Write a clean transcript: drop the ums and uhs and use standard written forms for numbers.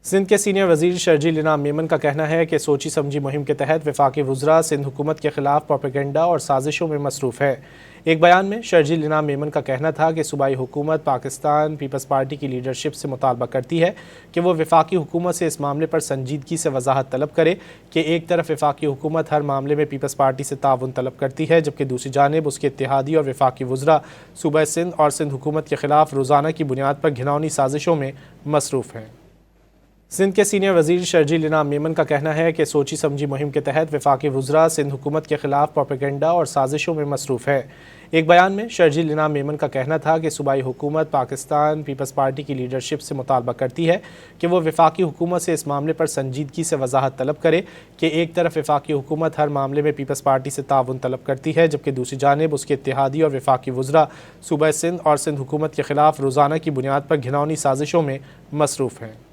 سندھ کے سینئر وزیر شرجیل انعام میمن کا کہنا ہے کہ سوچی سمجھی مہم کے تحت وفاقی وزراء سندھ حکومت کے خلاف پروپیگنڈا اور سازشوں میں مصروف ہے۔ ایک بیان میں شرجیل انعام میمن کا کہنا تھا کہ صوبائی حکومت پاکستان پیپلز پارٹی کی لیڈرشپ سے مطالبہ کرتی ہے کہ وہ وفاقی حکومت سے اس معاملے پر سنجیدگی سے وضاحت طلب کرے کہ ایک طرف وفاقی حکومت ہر معاملے میں پیپلز پارٹی سے تعاون طلب کرتی ہے، جبکہ دوسری جانب اس کے اتحادی اور وفاقی وزراء صوبہ سندھ اور سندھ حکومت کے خلاف روزانہ کی بنیاد پر گھناؤنی سازشوں میں مصروف ہیں۔ سندھ کے سینئر وزیر شرجیل انعام میمن کا کہنا ہے کہ سوچی سمجھی مہم کے تحت وفاقی وزراء سندھ حکومت کے خلاف پروپیگنڈا اور سازشوں میں مصروف ہے۔ ایک بیان میں شرجیل انعام میمن کا کہنا تھا کہ صوبائی حکومت پاکستان پیپلز پارٹی کی لیڈرشپ سے مطالبہ کرتی ہے کہ وہ وفاقی حکومت سے اس معاملے پر سنجیدگی سے وضاحت طلب کرے کہ ایک طرف وفاقی حکومت ہر معاملے میں پیپلز پارٹی سے تعاون طلب کرتی ہے، جبکہ دوسری جانب اس کے اتحادی اور وفاقی وزراء صوبہ سندھ اور سندھ حکومت کے خلاف روزانہ کی بنیاد پر گھناؤنی سازشوں میں مصروف ہیں۔